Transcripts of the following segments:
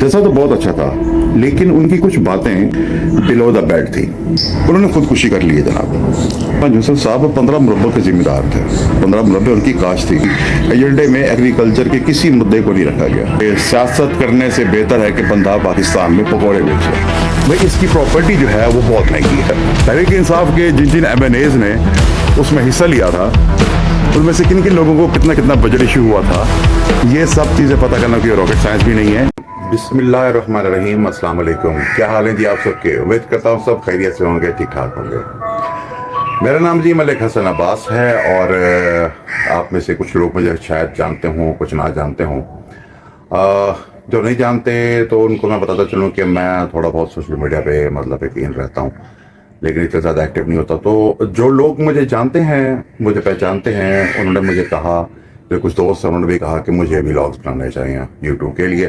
जैसा तो बहुत अच्छा था, लेकिन उनकी कुछ बातें बिलो द बेल्ट थी। उन्होंने खुदकुशी कर ली है जनाब। यूसुफ साहब 15 मुरब्बों के जिम्मेदार थे। 15 मुरब्बे उनकी काश थी। एजेंडे में एग्रीकल्चर के किसी मुद्दे को नहीं रखा गया। ये सियासत करने से बेहतर है कि बंदा पाकिस्तान में पकौड़े बेचे। भाई इसकी प्रॉपर्टी जो है वो बहुत महंगी है। तहरीक इंसाफ के जिन जिन MNAs ने उसमें हिस्सा लिया था, उनमें से किन किन लोगों को कितना कितना बजट इशू हुआ था, ये सब चीज़ें पता करना कोई रॉकेट साइंस भी नहीं है। बिस्मिल्लाहिर्रहमानिर्रहीम, अस्सलाम वालेकुम। क्या हाल है जी आप सबके? उम्मीद करता हूँ सब खैरियत से होंगे, ठीक ठाक होंगे। मेरा नाम जी मलिक हसन अब्बास है और आप में से कुछ लोग मुझे शायद जानते हों, कुछ ना जानते हों। जो नहीं जानते तो उनको मैं बताता चलूँ कि मैं थोड़ा बहुत सोशल मीडिया पे मतलब यकीन रहता हूँ, लेकिन इतना ज़्यादा एक्टिव नहीं होता। तो जो लोग मुझे जानते हैं, मुझे पहचानते हैं, उन्होंने मुझे कहा, मेरे कुछ दोस्त हैं, उन्होंने भी कहा कि मुझे भी व्लॉग्स बनाने चाहिए यूट्यूब के लिए।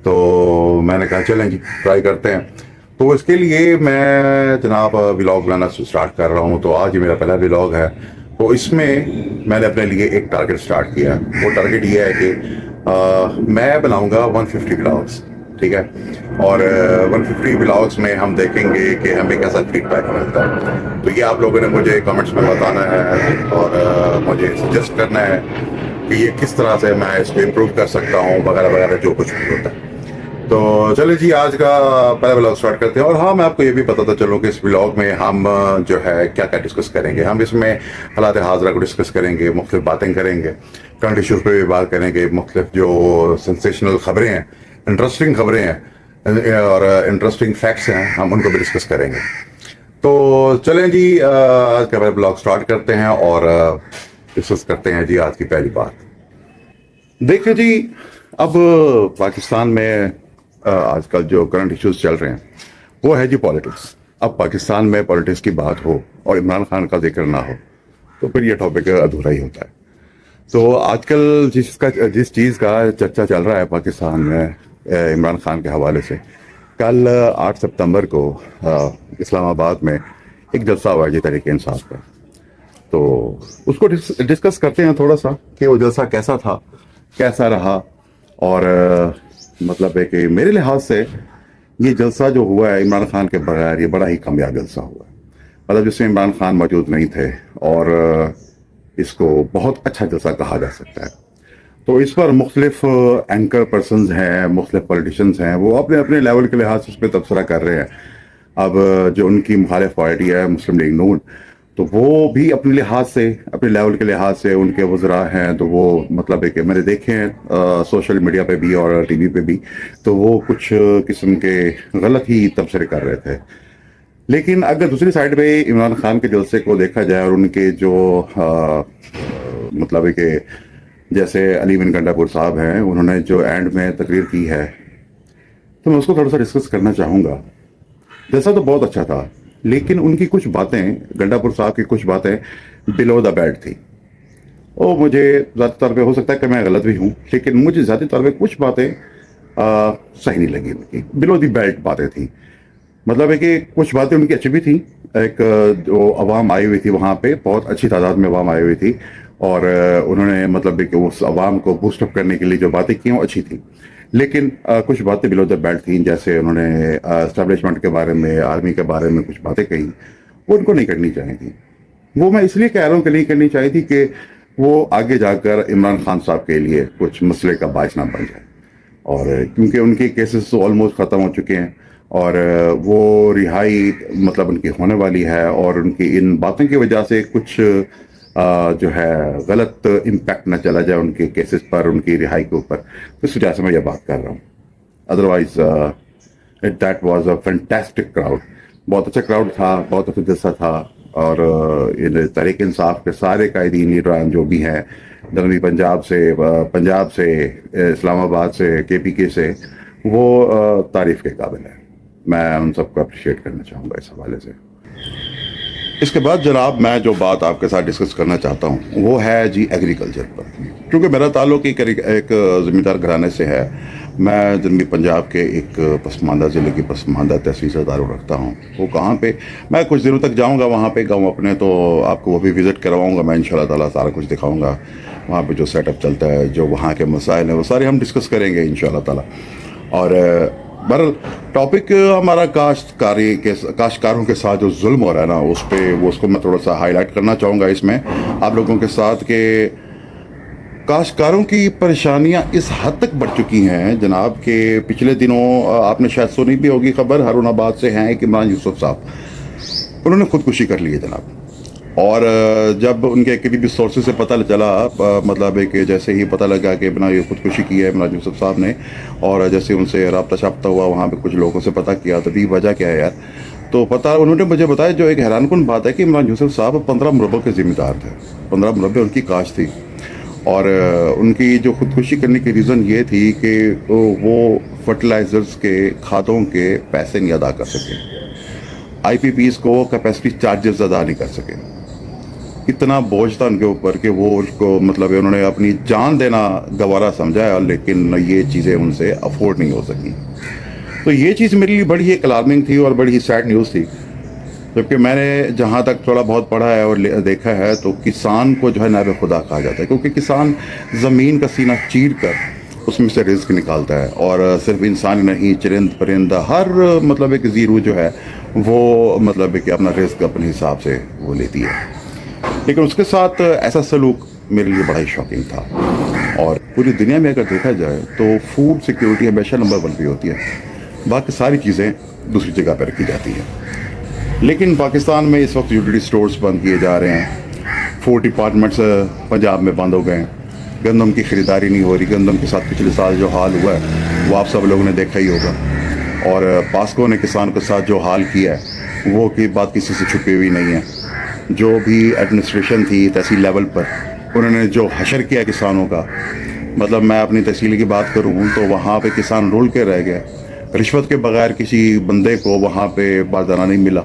तो मैंने कहा चलें जी ट्राई करते हैं। तो इसके लिए मैं जनाब व्लॉग बनाना स्टार्ट कर रहा हूँ। तो आज ही मेरा पहला व्लॉग है। तो इसमें मैंने अपने लिए एक टारगेट स्टार्ट किया है। वो टारगेट ये है कि मैं बनाऊँगा 150 व्लॉग्स, ठीक है। और 150 व्लॉग्स में हम देखेंगे कि हमें कैसा फीडबैक मिलता है। तो ये आप लोगों ने मुझे कमेंट्स में बताना है और मुझे सजेस्ट करना है कि ये किस तरह से मैं इसको इम्प्रूव कर सकता हूँ, वगैरह वगैरह जो कुछ भी होता है। तो चलिए जी आज का पहला व्लॉग स्टार्ट करते हैं। और हाँ, मैं आपको ये भी बताता चलूँ कि इस व्लॉग में हम जो है क्या क्या डिस्कस करेंगे। हम इसमें हालात हाज़िरा को डिस्कस करेंगे, मुख्तलिफ बातें करेंगे, करंट इशूज़ पे भी बात करेंगे, मुख्तलिफ जो सेंसेशनल खबरें हैं, इंटरेस्टिंग खबरें हैं और इंटरेस्टिंग फैक्ट्स हैं, हम उनको भी डिस्कस करेंगे। तो चलें जी आज का पहला व्लॉग स्टार्ट करते हैं और डिस्कस करते हैं जी आज की पहली बात। देखिए जी, अब पाकिस्तान में आजकल जो करंट इश्यूज चल रहे हैं वो है जी पॉलिटिक्स। अब पाकिस्तान में पॉलिटिक्स की बात हो और इमरान खान का जिक्र ना हो तो फिर ये टॉपिक अधूरा ही होता है। तो आजकल जिस चीज़ का चर्चा चल रहा है पाकिस्तान में इमरान खान के हवाले से, कल 8 सितंबर को इस्लामाबाद में एक जलसा हुआ जी तहरीक इंसाफ का। तो उसको डिस्कस करते हैं थोड़ा सा कि वो जलसा कैसा था, कैसा रहा। और मतलब है कि मेरे लिहाज से ये जलसा जो हुआ है इमरान खान के बगैर, ये बड़ा ही कामयाब जलसा हुआ है। मतलब जिसमें इमरान खान मौजूद नहीं थे और इसको बहुत अच्छा जलसा कहा जा सकता है। तो इस पर मुख्तलिफ एंकर पर्सनस हैं, मुख्तलिफ पॉलिटिशियंस हैं, वो अपने अपने लेवल के लिहाज से उस पर तबसरा कर रहे हैं। अब जो उनकी मुखालिफ पार्टी है मुस्लिम लीग नून, तो वो भी अपने लिहाज से, अपने लेवल के लिहाज से, उनके वज़रा हैं तो वो मतलब है कि मैंने देखे हैं सोशल मीडिया पे भी और टीवी पे भी, तो वो कुछ किस्म के गलत ही तबसरे कर रहे थे। लेकिन अगर दूसरी साइड पे इमरान खान के जलसे को देखा जाए और उनके जो मतलब है कि जैसे अली बिन गंडापुर साहब हैं, उन्होंने जो एंड में तकरीर की है, तो मैं उसको थोड़ा सा डिस्कस करना चाहूँगा। जैसा तो बहुत अच्छा था, लेकिन उनकी कुछ बातें, गंडापुर साहब की कुछ बातें बिलो द बेल्ट थी। और मुझे ज़्यादा तौर पे हो सकता है कि मैं गलत भी हूँ, लेकिन मुझे ज़्यादा तौर पे कुछ बातें सही नहीं लगी। उनकी बिलो द बेल्ट बातें थी। मतलब है कि कुछ बातें उनकी अच्छी भी थी। एक जो अवाम आई हुई थी वहाँ पे, बहुत अच्छी तादाद में अवाम आई हुई थी और उन्होंने मतलब है कि उस अवाम को बूस्टअप करने के लिए जो बातें की वो अच्छी थी। लेकिन कुछ बातें बिलो द बेल्ट थी। जैसे उन्होंने एस्टेब्लिशमेंट के बारे में, आर्मी के बारे में कुछ बातें कही, वो उनको नहीं करनी चाहिए थी। वो मैं इसलिए कह रहा हूँ कि नहीं करनी चाहिए थी कि वो आगे जाकर इमरान खान साहब के लिए कुछ मसले का बायस ना बन जाए। और क्योंकि उनके केसेस तो ऑलमोस्ट ख़त्म हो चुके हैं और वो रिहाई मतलब उनकी होने वाली है, और उनकी इन बातों की वजह से कुछ जो है गलत इम्पैक्ट ना चला जाए उनके केसेस पर, उनकी रिहाई के ऊपर। तो इस वजह से मैं ये बात कर रहा हूँ। Otherwise that was a fantastic crowd. बहुत अच्छा क्राउड था, बहुत अच्छा जलसा था। और इन तहरीक इंसाफ के सारे कायदीन लीडरान जो भी हैं, जनूबी पंजाब से, इस्लामाबाद से, KPK से, वो तारीफ़ के काबिल है। मैं उन सबको अप्रिशिएट करना चाहूँगा इस हवाले से। इसके बाद जनाब मैं जो बात आपके साथ डिस्कस करना चाहता हूँ वो है जी एग्रीकल्चर पर। क्योंकि मेरा ताल्लुक एक ज़मींदार घराने से है। मैं जनूबी पंजाब के एक पसमानदा ज़िले की पसमानदा तहसील से ताल्लुक़ रखता हूँ। वो कहाँ पे, मैं कुछ दिनों तक जाऊँगा वहाँ पे गाँव अपने, तो आपको वो भी विज़िट करवाऊँगा मैं इंशाल्लाह ताला। सारा कुछ दिखाऊँगा वहाँ पे जो सेटअप चलता है, जो वहाँ के मसाइल हैं, वो सारे हम डिस्कस करेंगे इंशाल्लाह ताला। اور بہرحال ٹاپک ہمارا کاشتکاروں کے ساتھ جو ظلم ہو رہا ہے نا اس کو میں تھوڑا سا ہائی لائٹ کرنا چاہوں گا اس میں آپ لوگوں کے ساتھ کہ کاشتکاروں کی پریشانیاں اس حد تک بڑھ چکی ہیں جناب کہ پچھلے دنوں آپ نے شاید سنی بھی ہوگی خبر، ہارون آباد سے ہیں کہ عمران یوسف صاحب انہوں نے خودکشی کر لی ہے جناب. اور جب ان کے قریبی سورسز سے پتہ چلا، مطلب ہے کہ جیسے ہی پتہ لگا کہ یہ خودکشی کی ہے عمران یوسف صاحب نے، اور جیسے ان سے رابطہ شابطہ ہوا، وہاں پہ کچھ لوگوں سے پتہ کیا تو بھی وجہ کیا ہے یار، تو پتہ انہوں نے مجھے بتایا جو ایک حیران کن بات ہے کہ عمران یوسف صاحب 15 مربع کے ذمہ دار تھے. 15 مربع ان کی کاشت تھی، اور ان کی جو خودکشی کرنے کی ریزن یہ تھی کہ وہ فرٹیلائزرز کے کھادوں کے پیسے نہیں ادا کر سکے، آئی پی پیز کو کیپیسٹی چارجز ادا نہیں کر سکے. اتنا بوجھ تھا ان کے اوپر کہ وہ اس کو مطلب انہوں نے اپنی جان دینا گوارا سمجھا، لیکن یہ چیزیں ان سے افورڈ نہیں ہو سکی. تو یہ چیز میرے لیے بڑی ایک الارمنگ تھی اور بڑی ہی سیڈ نیوز تھی، جبکہ میں نے جہاں تک تھوڑا بہت پڑھا ہے اور دیکھا ہے تو کسان کو جو ہے نائب خدا کہا جاتا ہے، کیونکہ کسان زمین کا سینہ چیر کر اس میں سے رزق نکالتا ہے، اور صرف انسان نہیں، چرند پرندہ ہر مطلب ایک زیرو جو ہے وہ مطلب کہ اپنا رزق اپنے حساب سے وہ لیتی ہے. لیکن اس کے ساتھ ایسا سلوک میرے لیے بڑا ہی شاکنگ تھا. اور پوری دنیا میں اگر دیکھا جائے تو فوڈ سیکیورٹی ہمیشہ نمبر 1 پہ ہوتی ہے، باقی ساری چیزیں دوسری جگہ پہ رکھی جاتی ہیں. لیکن پاکستان میں اس وقت یوٹیلیٹی سٹورز بند کیے جا رہے ہیں، فوڈ ڈپارٹمنٹس پنجاب میں بند ہو گئے ہیں، گندم کی خریداری نہیں ہو رہی. گندم کے ساتھ پچھلے سال جو حال ہوا ہے وہ آپ سب لوگوں نے دیکھا ہی ہوگا، اور پاسکو نے کسان کے ساتھ جو حال کیا ہے وہ کی بات کسی سے چھپی ہوئی نہیں ہے. جو بھی ایڈمنسٹریشن تھی تحصیل لیول پر، انہوں نے جو حشر کیا کسانوں کا، مطلب میں اپنی تحصیل کی بات کروں تو وہاں پہ کسان رول کے رہ گئے. رشوت کے بغیر کسی بندے کو وہاں پہ باردانہ نہیں ملا،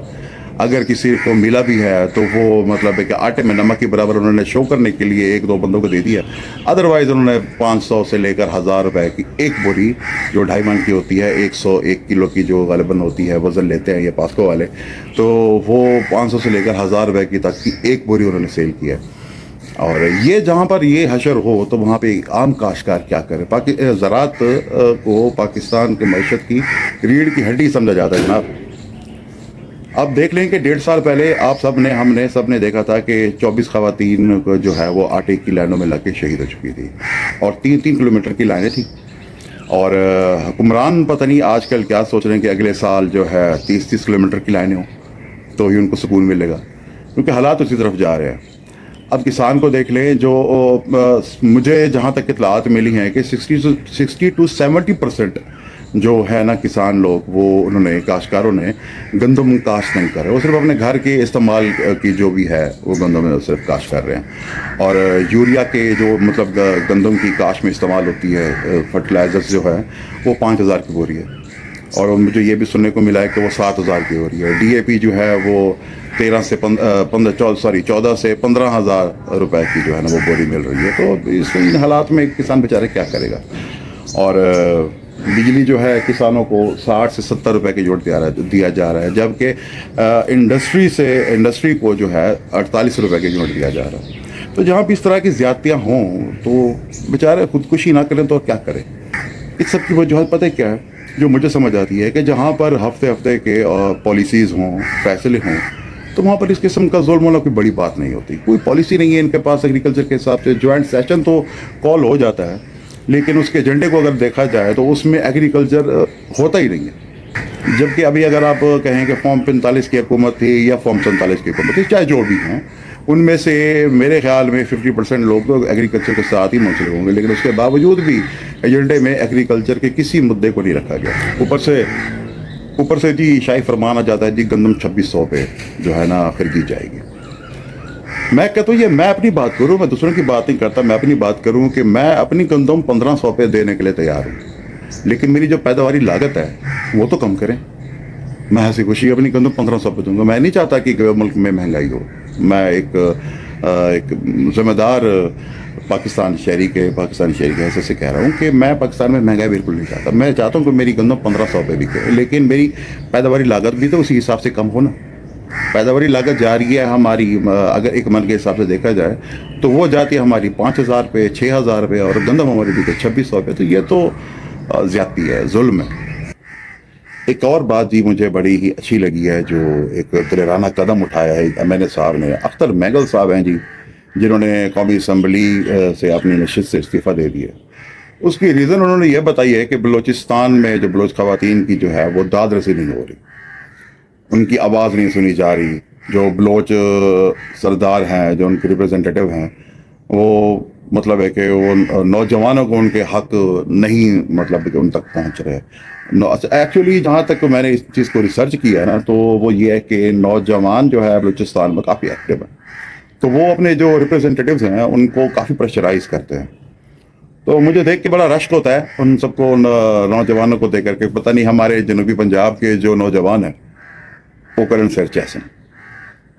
اگر کسی کو ملا بھی ہے تو وہ مطلب ہے کہ آٹے میں نمک کے برابر انہوں نے شو کرنے کے لیے 1-2 بندوں کو دے دیا. ادروائز انہوں نے 500 سے لے کر 1000 روپے کی ایک بوری جو 2.5 من کی ہوتی ہے، 101 کلو کی جو غالباً ہوتی ہے، وزن لیتے ہیں یہ پاسکو والے، تو وہ 500 سے لے کر 1000 روپے کی تک کی ایک بوری انہوں نے سیل کیا. اور یہ جہاں پر یہ حشر ہو تو وہاں پہ عام کاشتکار کیا کرے؟ زراعت کو پاکستان کی معیشت کی ریڑھ کی ہڈی سمجھا جاتا ہے جناب. اب دیکھ لیں کہ 1.5 سال پہلے آپ ہم نے سب نے دیکھا تھا کہ 24 خواتین کو جو ہے وہ آٹے کی لائنوں میں لگ کے شہید ہو چکی تھی، اور 3-3 کلومیٹر کی لائنیں تھیں. اور حکمران پتہ نہیں آج کل کیا سوچ رہے ہیں کہ اگلے سال جو ہے 30-30 کلومیٹر کی لائنیں ہوں تو ہی ان کو سکون ملے گا، کیونکہ حالات اسی طرف جا رہے ہیں. اب کسان کو دیکھ لیں، جو مجھے جہاں تک اطلاعات ملی ہیں کہ 60 to 70% جو ہے نا کسان لوگ، وہ انہوں نے کاشتکاروں نے گندم کاشت نہیں کر رہے، وہ صرف اپنے گھر کے استعمال کی جو بھی ہے وہ گندم میں صرف کاشت کر رہے ہیں. اور یوریا کے جو مطلب گندم کی کاشت میں استعمال ہوتی ہے فرٹیلائزرز جو ہے وہ 5000 کی بوری ہے، اور مجھے یہ بھی سننے کو ملا ہے کہ وہ 7000 کی ہو رہی ہے. ڈی اے پی جو ہے وہ 14 سے 15,000 روپے کی جو ہے نا وہ بوری مل رہی ہے. تو اس حالات میں کسان بیچارے کیا کرے گا؟ اور بجلی جو ہے کسانوں کو 60 سے 70 روپے کی جوڑ دیا جا رہا ہے، جبکہ انڈسٹری کو جو ہے 48 روپے کی جوڑ دیا جا رہا ہے. تو جہاں بھی اس طرح کی زیادتیاں ہوں تو بیچارے خودکشی نہ کریں تو کیا کریں؟ اس سب کی وجوہات پتہ کیا ہے جو مجھے سمجھ آتی ہے کہ جہاں پر ہفتے کے پالیسیز ہوں، فیصلے ہوں، تو وہاں پر اس قسم کا ظلم ہونا کوئی بڑی بات نہیں ہوتی. کوئی پالیسی نہیں ہے ان کے پاس ایگریکلچر کے حساب سے. جوائنٹ سیشن تو کال ہو جاتا ہے، لیکن اس کے ایجنڈے کو اگر دیکھا جائے تو اس میں ایگریکلچر ہوتا ہی نہیں ہے. جبکہ ابھی اگر آپ کہیں کہ فارم 45 کی حکومت تھی یا فارم 47 کی حکومت تھی، چاہے جو بھی ہیں، ان میں سے میرے خیال میں 50% لوگ تو ایگریکلچر کے ساتھ ہی منسلک ہوں گے، لیکن اس کے باوجود بھی ایجنڈے میں ایگریکلچر کے کسی مدعے کو نہیں رکھا گیا. اوپر سے جی شاہی فرمان آ جاتا ہے جی گندم 2600 پہ جو ہے نا خریدی جائے گی. میں کہتا ہوں یہ میں اپنی بات کروں، میں دوسروں کی بات نہیں کرتا، میں اپنی بات کروں کہ میں اپنی گندم 1500 پہ دینے کے لیے تیار ہوں، لیکن میری جو پیداواری لاگت ہے وہ تو کم کریں. میں ہنسی خوشی اپنی گندم 1500 پہ دوں گا. میں نہیں چاہتا کہ ملک میں مہنگائی ہو. میں ایک ذمہ دار پاکستانی شہری کے حیثیت سے کہہ رہا ہوں کہ میں پاکستان میں مہنگائی بالکل نہیں چاہتا. میں چاہتا ہوں کہ میری گندم 1500 پہ بکے، لیکن میری پیداواری لاگت بھی تو اسی حساب سے کم ہونا. پیداواری لاگت جا رہی ہے ہماری، اگر ایک من کے حساب سے دیکھا جائے تو وہ جاتی ہے ہماری 5000 پہ، 6000 پہ، اور گندم ہماری بھی 2600 پہ. تو یہ تو ज्यादती है, जुल्म है। एक और बात जी मुझे बड़ी ही अच्छी लगी है जो एक दिलेराना कदम उठाया है एमएनए साहब ने, अख्तर मैगल साहब हैं जी, जिन्होंने कौमी असम्बली से अपनी नशिस्त से इस्तीफ़ा दे दिया। उसकी रीज़न उन्होंने ये बताई है कि बलूचिस्तान में जो बलोच ख़वातीन की जो है वो दाद रसी नहीं हो रही, उनकी आवाज़ नहीं सुनी जा रही। जो बलोच सरदार हैं, जो उनके रिप्रेजेंटेटिव हैं, वो मतलब है कि वो नौजवानों को उनके हक नहीं मतलब कि उन तक पहुंच रहे। एक्चुअली जहाँ तक मैंने इस चीज़ को रिसर्च किया ना, तो वो ये है कि नौजवान जो है बलूचिस्तान में काफ़ी एक्टिव है, तो वो अपने जो रिप्रेजेंटेटिव्स हैं उनको काफ़ी प्रेशराइज करते हैं। तो मुझे देख के बड़ा रश्क होता है उन सबको, नौजवानों को देख करके। पता नहीं हमारे जनूबी पंजाब के जो नौजवान हैं वो करन फिर कैसे,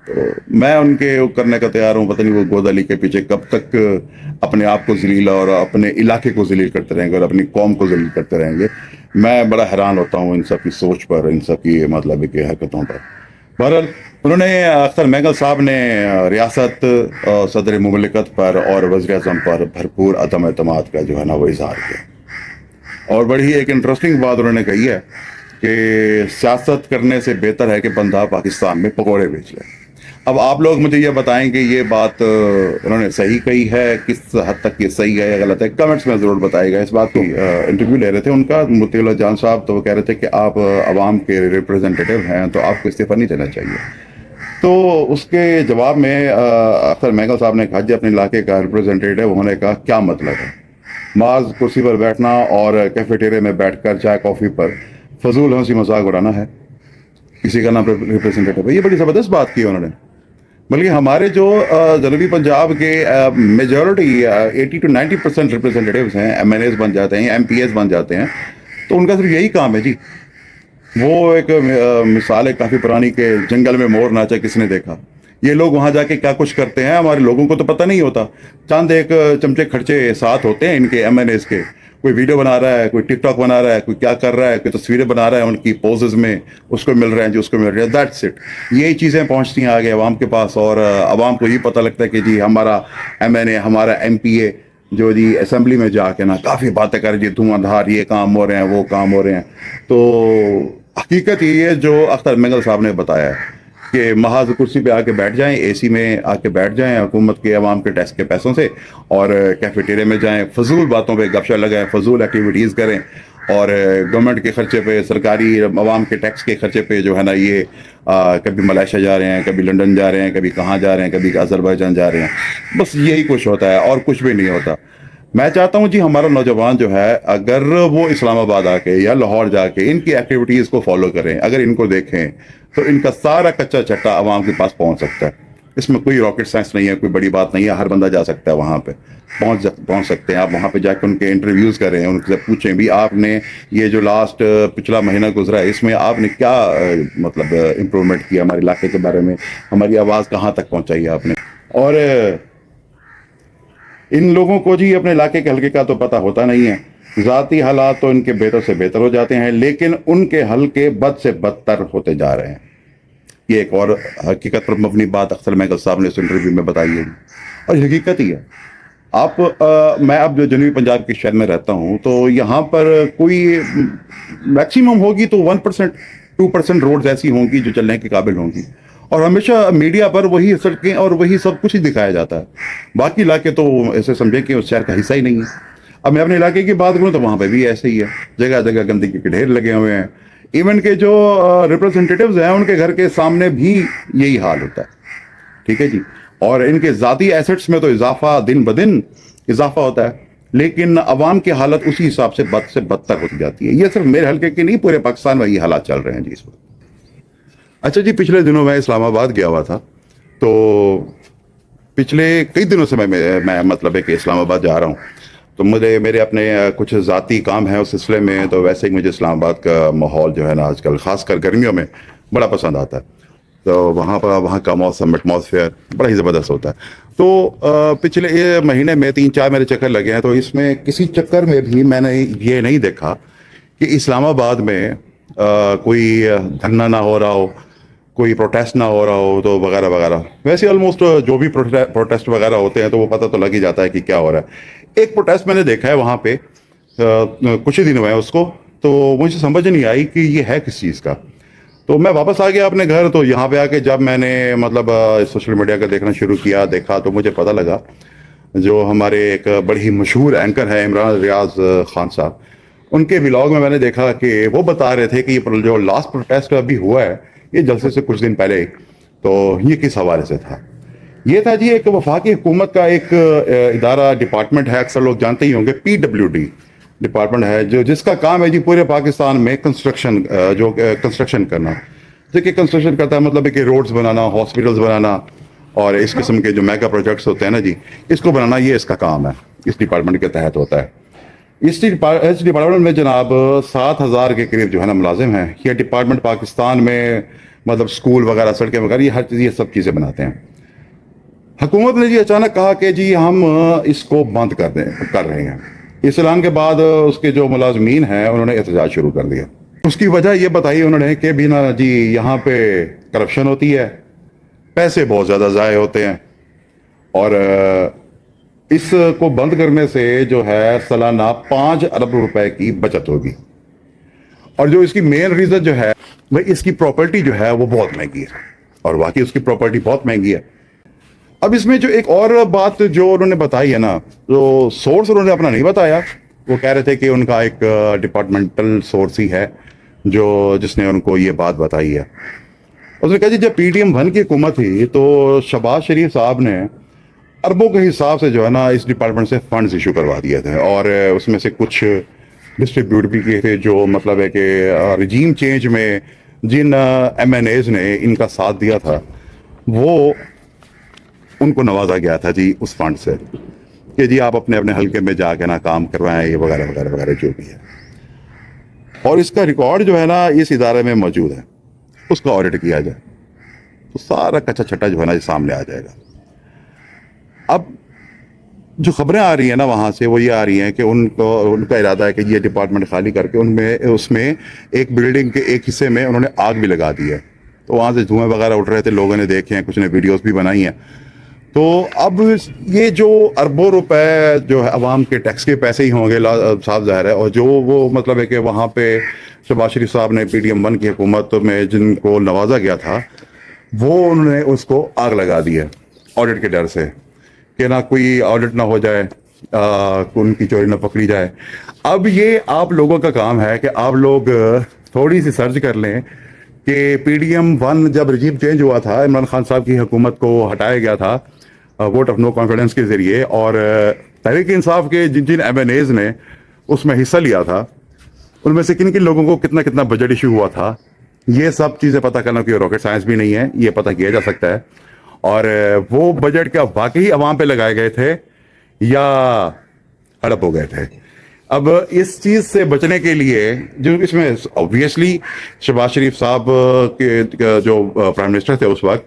तो मैं उनके करने का तैयार हूँ। पता नहीं वो गोद अली के पीछे कब तक अपने आप को जलील और अपने इलाके को जलील करते रहेंगे और अपनी कौम को जलील करते रहेंगे। मैं बड़ा हैरान होता हूँ इन सब की सोच पर, इन सब की मतलब की हरकतों पर। बहरहाल उन्होंने, अख्तर मैगल साहब ने रियासत, सदर मुमलिकत पर और वज़ीर-ए-आज़म पर भरपूर अदम एतमाद का जो है ना वो इजहार किया। और बड़ी ही एक इंटरेस्टिंग बात उन्होंने कही है कि सियासत करने से बेहतर है कि बंदा पाकिस्तान में पकौड़े बेच ले। अब आप लोग मुझे ये बताएं कि ये बात उन्होंने सही कही है, किस हद तक ये सही है या गलत है, कमेंट्स में ज़रूर बताइएगा। इस बात की इंटरव्यू ले रहे थे उनका मुतीउल्लाह जान साहब, तो वो कह रहे थे कि आप अवाम के रिप्रेजेंटेटिव हैं तो आपको इस्तीफ़ा नहीं देना चाहिए। तो उसके जवाब में अख्तर मैगल साहब ने कहा, जी अपने इलाके का रिप्रेजेंटेटिव होने का क्या मतलब है? माज कुर्सी पर बैठना और कैफेटेरिया में बैठकर चाय कॉफ़ी पर फजूल हंसी मजाक उड़ाना है, किसी का नाम रिप्रेजेंटेटिव है? ये बड़ी ज़बरदस्त बात की उन्होंने। बल्कि हमारे जो जनूबी पंजाब के मेजॉरिटी 80 to 90% रिप्रेजेंटेटिव्स हैं, एमएनएस बन जाते हैं, एमपीएस बन जाते हैं, तो उनका सिर्फ यही काम है जी। वो एक मिसाल है काफ़ी पुरानी के जंगल में मोर नाचा किसने देखा। ये लोग वहाँ जाके क्या कुछ करते हैं हमारे लोगों को तो पता नहीं होता। चंद एक चमचे खर्चे साथ होते हैं इनके एमएनएस के, कोई वीडियो बना रहा है, कोई टिकटॉक बना रहा है, कोई क्या कर रहा है, कोई तस्वीरें बना रहा है उनकी पोजेस में, उसको मिल रहे हैं जो उसको मिल रहे हैं, दैट्स इट। यही चीज़ें पहुंचती हैं आगे अवाम के पास, और अवाम को ये पता लगता है कि जी हमारा एमएनए, हमारा एमपीए जो जी असेंबली में जाके ना काफ़ी बातें कर रही है, धुआंधार ये काम हो रहे हैं, वो काम हो रहे हैं। तो हकीकत ये है जो अख्तर मैगल साहब ने बताया है कि महज कुर्सी पे आके बैठ जाएं, एसी में आके बैठ जाएं हुकूमत के अवाम के टैक्स के पैसों से, और कैफेटेरिया में जाएं, फजूल बातों पे गपशा लगाएं, फजूल एक्टिविटीज़ करें, और गवर्नमेंट के खर्चे पे, सरकारी अवाम के टैक्स के खर्चे पे जो है ना ये कभी मलेशिया जा रहे हैं, कभी लंदन जा रहे हैं, कभी कहाँ जा रहे हैं, कभी अज़रबैजान जा रहे हैं। बस यही कुछ होता है और कुछ भी नहीं होता। मैं चाहता हूँ जी हमारा नौजवान जो है, अगर वो इस्लामाबाद आके या लाहौर जाके इनकी एक्टिविटीज़ को फॉलो करें, अगर इनको देखें, तो इनका सारा कच्चा चट्टा आवाम के पास पहुँच सकता है। इसमें कोई रॉकेट साइंस नहीं है, कोई बड़ी बात नहीं है, हर बंदा जा सकता है वहाँ पे, पहुँच सकते हैं। आप वहाँ पे जाकर उनके इंटरव्यूज़ करें, उनसे पूछें भी आपने ये जो लास्ट पिछला महीना गुजरा है इसमें आपने क्या मतलब इम्प्रूवमेंट किया हमारे इलाके के बारे में, हमारी आवाज़ कहाँ तक पहुँचाई आपने। और इन लोगों को जी अपने इलाके के हल्के का तो पता होता नहीं है, ज़ाती हालात तो इनके बेहतर से बेहतर हो जाते हैं, लेकिन उनके हल्के बद से बदतर होते जा रहे हैं। ये एक और हकीकत पर मबनी बात अख्तर मैगल साहब ने इस इंटरव्यू में बताई है, और हकीकत ही है। आप मैं अब जो जनूबी पंजाब के शहर में रहता हूँ, तो यहाँ पर कोई मैक्सिमम होगी तो 1% 2% रोड्स ऐसी होंगी जो चलने के काबिल होंगी, और हमेशा मीडिया पर वही सड़कें और वही सब कुछ ही दिखाया जाता है। बाकी इलाके तो ऐसे समझे कि उस शहर का हिस्सा ही नहीं है। अब मैं अपने इलाके की बात करूँ तो वहाँ पे भी ऐसे ही है, जगह जगह गंदगी के ढेर लगे हुए हैं। इवन के जो रिप्रेजेंटेटिव्स हैं उनके घर के सामने भी यही हाल होता है, ठीक है जी। और इनके ज़ाती एसेट्स में तो इजाफा दिन ब दिन इजाफा होता है, लेकिन अवाम की हालत उसी हिसाब से बद से बदतर होती जाती है। ये सिर्फ मेरे हल्के के नहीं, पूरे पाकिस्तान में ये हालात चल रहे हैं जी इस वक्त। अच्छा जी, पिछले दिनों मैं इस्लामाबाद गया हुआ था, तो पिछले कई दिनों से मैं मतलब है कि इस्लामाबाद जा रहा हूँ, तो मुझे मेरे अपने कुछ ज़ाती काम है उस सिलसिले में, तो वैसे ही मुझे इस्लामाबाद का माहौल जो है ना आजकल ख़ासकर गर्मियों में बड़ा पसंद आता है। तो वहाँ का मौसम एटमॉस्फेयर बड़ा ही ज़बरदस्त होता है। तो पिछले ये महीने में 3-4 मेरे चक्कर लगे हैं, तो इसमें किसी चक्कर में भी मैंने ये नहीं देखा कि इस्लामाबाद में कोई धरना ना हो रहा हो, कोई प्रोटेस्ट ना हो रहा हो, तो वगैरह वगैरह। वैसे ऑलमोस्ट जो भी प्रोटेस्ट वगैरह होते हैं तो वो पता तो लग ही जाता है कि क्या हो रहा है। एक प्रोटेस्ट मैंने देखा है वहाँ पे, कुछ ही दिन हुए हैं उसको, तो मुझे समझ नहीं आई कि ये है किस चीज़ का। तो मैं वापस आ गया अपने घर। तो यहाँ पे आके जब मैंने मतलब सोशल मीडिया का देखना शुरू किया, देखा, तो मुझे पता लगा जो हमारे एक बड़ी ही मशहूर एंकर है इमरान रियाज खान साहब, उनके व्लॉग में मैंने देखा कि वो बता रहे थे कि ये जो लास्ट प्रोटेस्ट अभी हुआ है ये जलसे से कुछ दिन पहले, तो ये किस हवाले से था। ये था जी एक वफाकी हुकूमत का एक इदारा, डिपार्टमेंट है, अक्सर लोग जानते ही होंगे, PWD डिपार्टमेंट है, जो जिसका काम है जी पूरे पाकिस्तान में कंस्ट्रक्शन करना। देखिए कंस्ट्रक्शन करता है मतलब है कि रोड्स बनाना, हॉस्पिटल्स बनाना और इस किस्म के जो मेगा प्रोजेक्ट्स होते हैं ना जी, इसको बनाना, ये इसका काम है, इस डिपार्टमेंट के तहत होता है। इस डिपार्टमेंट में जनाब 7,000 के करीब जो है ना मुलाजिम हैं। ये डिपार्टमेंट पाकिस्तान में मतलब स्कूल वगैरह, सड़कें वगैरह, ये हर चीज़, ये सब चीज़ें बनाते हैं। हुकूमत ने जी अचानक कहा कि जी हम इसको बंद कर रहे हैं। इस ऐलान के बाद उसके जो मुलाजमीन हैं उन्होंने एहतजाज शुरू कर दिया। उसकी वजह ये बताई उन्होंने कि भी ना जी यहाँ पे करप्शन होती है, पैसे बहुत ज़्यादा ज़ाय होते हैं और इसको बंद करने से जो है सालाना 5 अरब रुपए की बचत होगी। और जो इसकी मेन रीज़न जो है भाई, इसकी प्रॉपर्टी जो है वो बहुत महंगी है, और वाकई उसकी प्रॉपर्टी बहुत महंगी है। अब इसमें जो एक और बात जो उन्होंने बताई है ना, जो सोर्स उन्होंने अपना नहीं बताया, वो कह रहे थे कि उनका एक डिपार्टमेंटल सोर्स ही है जो जिसने उनको ये बात बताई है। उसने कहा जी जब PDM-1 की हुकूमत थी तो शहबाज शरीफ साहब ने अरबों के हिसाब से जो है ना इस डिपार्टमेंट से फंड्स इशू करवा दिए थे, और उसमें से कुछ डिस्ट्रीब्यूट भी किए थे। जो मतलब है कि रजीम चेंज में जिन MNAs ने इनका साथ दिया था वो उनको नवाजा गया था जी उस फंड से कि जी आप अपने अपने हल्के में जाके ना काम करवाएं, ये वगैरह वगैरह वगैरह जो भी है। और इसका रिकॉर्ड जो है ना इस इदारे में मौजूद है, उसका ऑडिट किया जाए तो सारा कच्चा छट्टा जो है ना सामने आ जाएगा। अब जो खबरें आ रही हैं ना वहाँ से, वो ये आ रही हैं कि उनका इरादा है कि ये डिपार्टमेंट खाली करके उसमें एक बिल्डिंग के एक हिस्से में उन्होंने आग भी लगा दी है। तो वहाँ से धुएं वगैरह उठ रहे थे, लोगों ने देखे हैं, कुछ ने वीडियोस भी बनाई हैं। तो अब ये जो अरबों रुपए जो है अवाम के टैक्स के पैसे ही होंगे साफ ज़ाहिर है, और जो वो मतलब है कि वहाँ पे शहबाज शरीफ साहब ने PDM-1 की हुकूमत में जिनको नवाजा गया था वो उन्होंने उसको आग लगा दी है ऑडिट के डर से कि ना कोई ऑडिट ना हो जाए, उनकी चोरी ना पकड़ी जाए। अब ये आप लोगों का काम है कि आप लोग थोड़ी सी सर्च कर लें कि PDM-1 जब रजीम चेंज हुआ था, इमरान खान साहब की हुकूमत को हटाया गया था वोट ऑफ नो कॉन्फिडेंस के ज़रिए, और तहरीक इंसाफ के जिन जिन MNAs ने उसमें हिस्सा लिया था उनमें से किन किन लोगों को कितना कितना बजट इशू हुआ था, ये सब चीज़ें पता करना कोई रॉकेट साइंस भी नहीं है, ये पता किया जा सकता है। और वो बजट क्या वाकई अवाम पे लगाए गए थे या हड़प हो गए थे। अब इस चीज़ से बचने के लिए जो इसमें ऑब्वियसली शहबाज शरीफ साहब के जो प्राइम मिनिस्टर थे उस वक्त,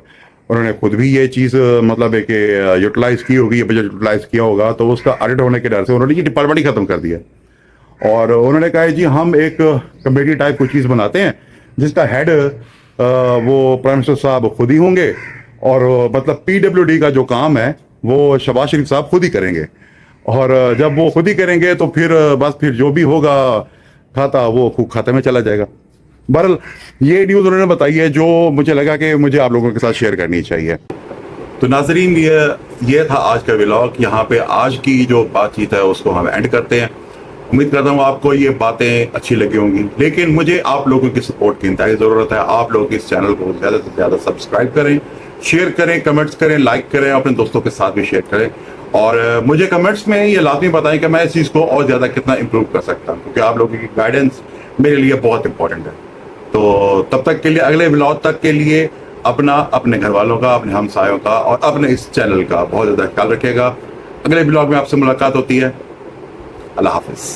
उन्होंने खुद भी ये चीज़ मतलब है कि यूटिलाइज की होगी, ये बजट यूटिलाइज किया होगा, तो उसका ऑडिट होने के डर से उन्होंने ये डिपार्टमेंट ही ख़त्म कर दिया। और उन्होंने कहा जी हम एक कमेटी टाइप कोई चीज़ बनाते हैं जिसका हेड वो प्राइम मिनिस्टर साहब खुद ही होंगे, और मतलब PWD का जो काम है वो शहबाज शरीफ साहब खुद ही करेंगे, और जब वो खुद ही करेंगे तो फिर बस फिर जो भी होगा खाता वो खूब खाते में चला जाएगा। बहरहाल ये न्यूज़ उन्होंने बताई है जो मुझे लगा कि मुझे आप लोगों के साथ शेयर करनी चाहिए। तो नाजरीन ये था आज का व्लॉग। यहाँ पे आज की जो बातचीत है उसको हम एंड करते हैं। उम्मीद करता हूँ आपको ये बातें अच्छी लगी होंगी, लेकिन मुझे आप लोगों की सपोर्ट की इंतहाई ज़रूरत है। आप लोग इस चैनल को ज़्यादा से ज़्यादा सब्सक्राइब करें, शेयर करें, कमेंट्स करें, लाइक करें, अपने दोस्तों के साथ भी शेयर करें, और मुझे कमेंट्स में ये लाजमी बताएं कि मैं इस चीज़ को और ज़्यादा कितना इम्प्रूव कर सकता हूँ, क्योंकि आप लोगों की गाइडेंस मेरे लिए बहुत इंपॉर्टेंट है। तो तब तक के लिए, अगले व्लॉग तक के लिए अपना, अपने घर वालों का, अपने हमसायों का और अपने इस चैनल का बहुत ज़्यादा ख्याल रखिएगा। अगले व्लॉग में आपसे मुलाकात होती है। अल्लाह हाफिज़।